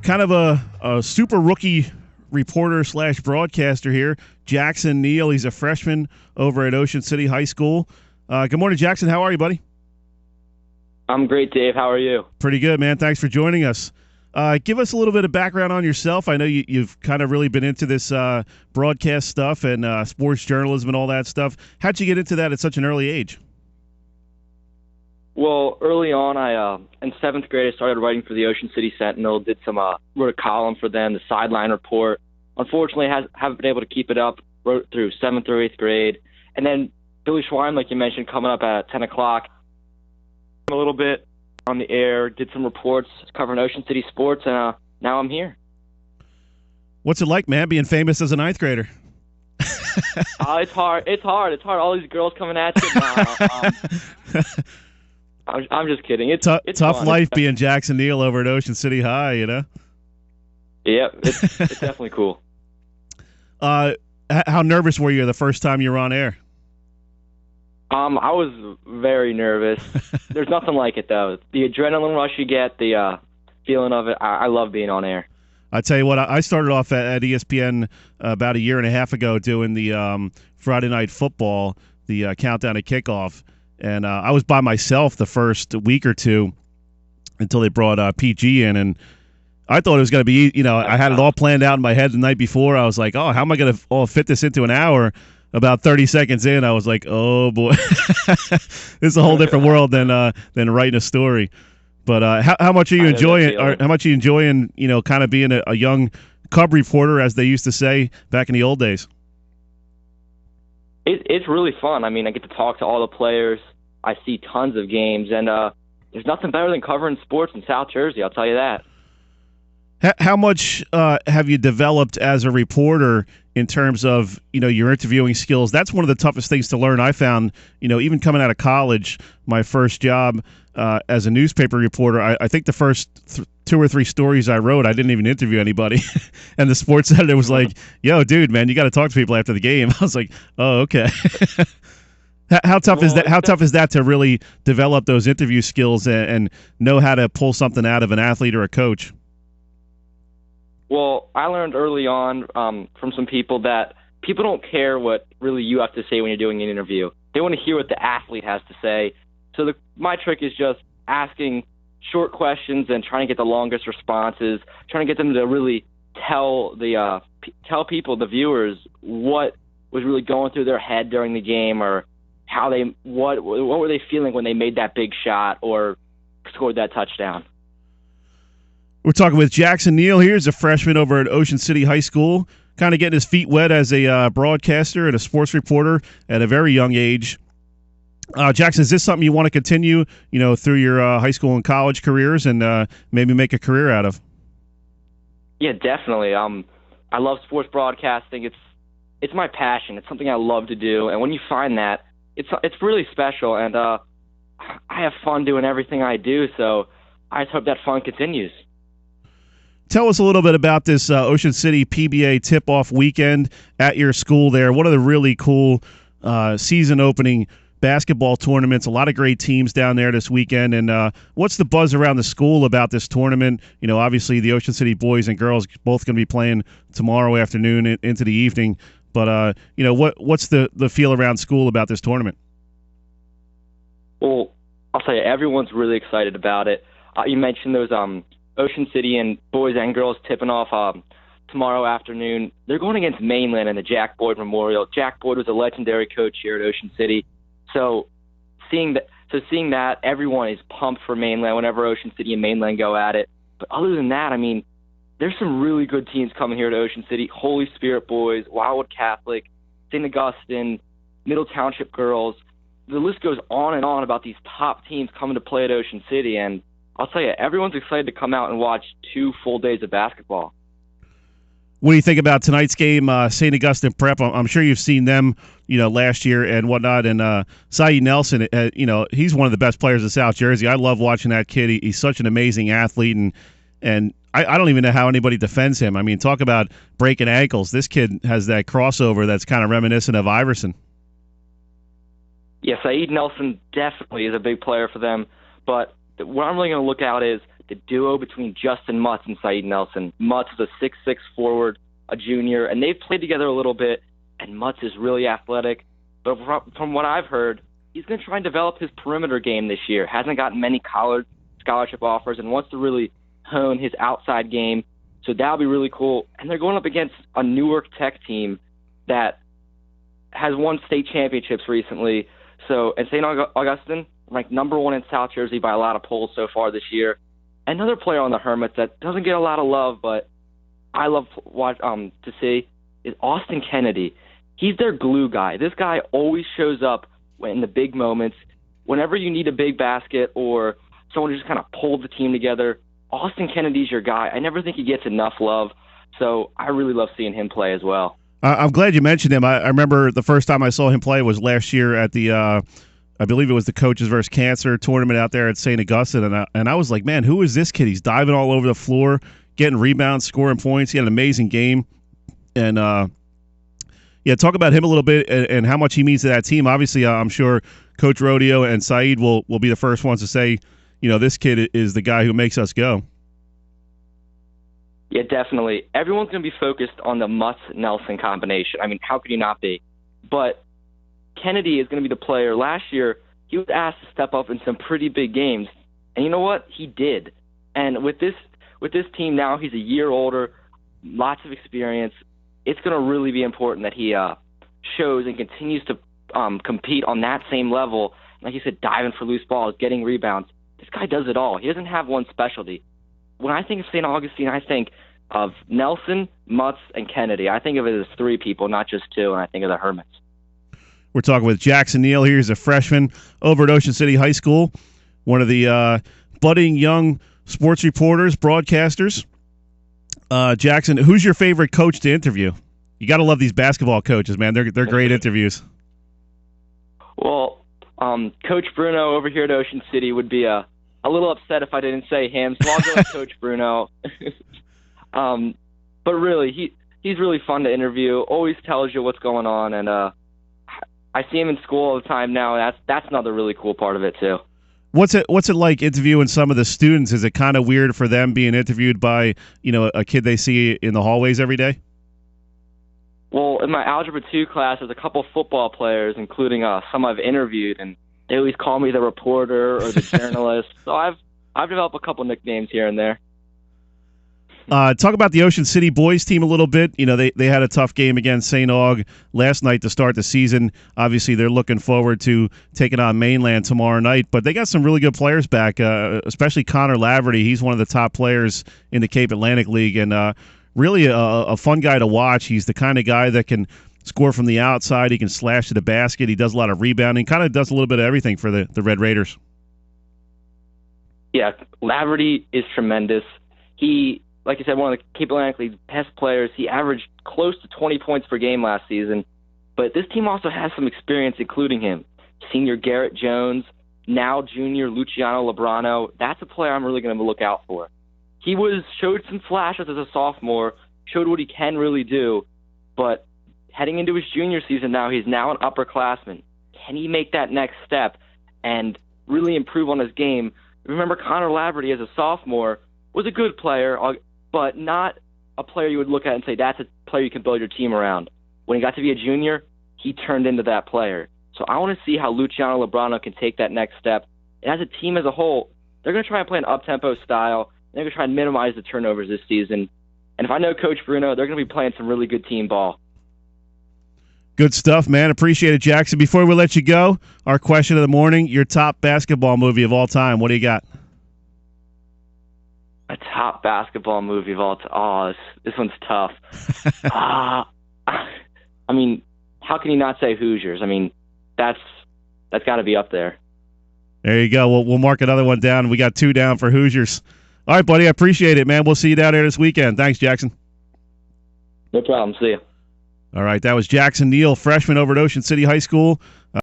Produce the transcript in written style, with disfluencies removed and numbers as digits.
kind of a super rookie reporter / broadcaster here, Jackson Neil. He's a freshman over at Ocean City High School. Good morning, Jackson. How are you, buddy? I'm great, Dave. How are you? Pretty good, man. Thanks for joining us. Give us a little bit of background on yourself. I know you've kind of really been into this broadcast stuff and sports journalism and all that stuff. How'd you get into that at such an early age? Well, early on, in 7th grade, I started writing for the Ocean City Sentinel, wrote a column for them, the sideline report. Unfortunately, haven't been able to keep it up, wrote through 7th through 8th grade. And then Billy Schwein, like you mentioned, coming up at 10 o'clock, a little bit on the air, did some reports covering Ocean City sports, and now I'm here. What's it like, man, being famous as a 9th grader? It's hard. It's hard. All these girls coming at you now. I'm just kidding. It's tough fun. life being Jackson Neil over at Ocean City High, you know? Yep, it's definitely cool. How nervous were you the first time you were on air? I was very nervous. There's nothing like it, though. The adrenaline rush you get, the feeling of it, I love being on air. I tell you what, I started off at ESPN about a year and a half ago doing the Friday Night Football, the countdown to kickoff. And I was by myself the first week or two until they brought PG in. And I thought it was going to be, I had it all planned out in my head the night before. I was like, oh, how am I going to all fit this into an hour? About 30 seconds in, I was like, oh, boy. This is a whole different world than writing a story. But how much are you enjoying? How much are you enjoying, kind of being a young cub reporter, as they used to say back in the old days? It's really fun. I mean, I get to talk to all the players. I see tons of games, and there's nothing better than covering sports in South Jersey, I'll tell you that. How much have you developed as a reporter in terms of, your interviewing skills? That's one of the toughest things to learn, I found, even coming out of college, my first job as a newspaper reporter. I think the first 2 or 3 stories I wrote, I didn't even interview anybody. And the sports editor was like, yo, dude, man, you got to talk to people after the game. I was like, oh, okay. How tough is that? How tough is that to really develop those interview skills and know how to pull something out of an athlete or a coach? Well, I learned early on from some people that people don't care what really you have to say when you're doing an interview. They want to hear what the athlete has to say. So my trick is just asking short questions and trying to get the longest responses, trying to get them to really tell people, the viewers, what was really going through their head during the game, or what were they feeling when they made that big shot or scored that touchdown. We're talking with Jackson Neil here. He's a freshman over at Ocean City High School, kind of getting his feet wet as a broadcaster and a sports reporter at a very young age. Jackson, is this something you want to continue, through your high school and college careers and maybe make a career out of? Yeah, definitely. I love sports broadcasting. It's my passion. It's something I love to do. And when you find that, it's really special. And I have fun doing everything I do. So I just hope that fun continues. Tell us a little bit about this Ocean City PBA tip-off weekend at your school there. One of the really cool season-opening basketball tournaments. A lot of great teams down there this weekend. And what's the buzz around the school about this tournament? Obviously the Ocean City boys and girls both going to be playing tomorrow afternoon into the evening. But, what's the feel around school about this tournament? Well, I'll tell you, everyone's really excited about it. You mentioned those Ocean City and boys and girls tipping off tomorrow afternoon. They're going against Mainland in the Jack Boyd Memorial. Jack Boyd was a legendary coach here at Ocean City. So seeing that, everyone is pumped for Mainland whenever Ocean City and Mainland go at it. But other than that, I mean, there's some really good teams coming here to Ocean City. Holy Spirit boys, Wildwood Catholic, St. Augustine, Middle Township girls. The list goes on and on about these top teams coming to play at Ocean City, and I'll tell you, everyone's excited to come out and watch 2 full days of basketball. What do you think about tonight's game, St. Augustine Prep? I'm sure you've seen them, last year and whatnot. And Saeed Nelson, he's one of the best players in South Jersey. I love watching that kid. He's such an amazing athlete, and I don't even know how anybody defends him. I mean, talk about breaking ankles. This kid has that crossover that's kind of reminiscent of Iverson. Yeah, Saeed Nelson definitely is a big player for them, but what I'm really going to look at is the duo between Justin Mutz and Saeed Nelson. Mutz is a 6'6" forward, a junior, and they've played together a little bit, and Mutz is really athletic. But from what I've heard, he's going to try and develop his perimeter game this year. Hasn't gotten many college scholarship offers and wants to really hone his outside game. So that'll be really cool. And they're going up against a Newark Tech team that has won state championships recently. So, and St. Augustine, ranked number 1 in South Jersey by a lot of polls so far this year. Another player on the Hermits that doesn't get a lot of love, but I love to see, is Austin Kennedy. He's their glue guy. This guy always shows up in the big moments. Whenever you need a big basket or someone who just kind of pulled the team together, Austin Kennedy's your guy. I never think he gets enough love, so I really love seeing him play as well. I'm glad you mentioned him. I remember the first time I saw him play was last year at the, I believe it was the Coaches vs. Cancer tournament out there at St. Augustine, and I was like, man, who is this kid? He's diving all over the floor, getting rebounds, scoring points. He had an amazing game. And, yeah, talk about him a little bit and how much he means to that team. Obviously, I'm sure Coach Rodeo and Saeed will be the first ones to say, you know, this kid is the guy who makes us go. Yeah, definitely. Everyone's going to be focused on the Mutz-Nelson combination. I mean, how could you not be? But Kennedy is going to be the player. Last year, he was asked to step up in some pretty big games. And you know what? He did. And with this team now, he's a year older, lots of experience. It's going to really be important that he shows and continues to compete on that same level. Like you said, diving for loose balls, getting rebounds. This guy does it all. He doesn't have one specialty. When I think of St. Augustine, I think of Nelson, Mutz, and Kennedy. I think of it as 3 people, not just 2, and I think of the Hermits. We're talking with Jackson Neil. He's a freshman over at Ocean City High School, one of the budding young sports reporters, broadcasters. Jackson, who's your favorite coach to interview? You got to love these basketball coaches, man. They're great interviews. Well, Coach Bruno over here at Ocean City would be a little upset if I didn't say him, so I'll go with Coach Bruno. But really, he's really fun to interview, always tells you what's going on, and I see him in school all the time now. That's another really cool part of it, too. What's it like interviewing some of the students? Is it kind of weird for them being interviewed by, you know, a kid they see in the hallways every day? Well, in my Algebra 2 class, there's a couple football players, including some I've interviewed, and they always call me the reporter or the journalist. So I've developed a couple nicknames here and there. Talk about the Ocean City boys team a little bit. You know, they had a tough game against St. Aug last night to start the season. Obviously, they're looking forward to taking on Mainland tomorrow night. But they got some really good players back, especially Connor Laverty. He's one of the top players in the Cape Atlantic League, and really a fun guy to watch. He's the kind of guy that can score from the outside. He can slash to the basket. He does a lot of rebounding. Kind of does a little bit of everything for the Red Raiders. Yeah, Laverty is tremendous. He, like I said, one of the Cape Atlantic League's best players. He averaged close to 20 points per game last season. But this team also has some experience, including him. Senior Garrett Jones, now junior Luciano Lebrano. That's a player I'm really going to look out for. He showed some flashes as a sophomore, showed what he can really do, but heading into his junior season now, he's now an upperclassman. Can he make that next step and really improve on his game? Remember, Connor Laverty as a sophomore was a good player, but not a player you would look at and say, that's a player you can build your team around. When he got to be a junior, he turned into that player. So I want to see how Luciano Lebrano can take that next step. And as a team as a whole, they're going to try and play an up-tempo style. They're going to try and minimize the turnovers this season. And if I know Coach Bruno, they're going to be playing some really good team ball. Good stuff, man. Appreciate it, Jackson. Before we let you go, our question of the morning, your top basketball movie of all time. What do you got? A top basketball movie of all time. Oh, this one's tough. I mean, how can you not say Hoosiers? I mean, that's got to be up there. There you go. We'll mark another one down. We got 2 down for Hoosiers. All right, buddy. I appreciate it, man. We'll see you down there this weekend. Thanks, Jackson. No problem. See you. All right, that was Jackson Neil, freshman over at Ocean City High School.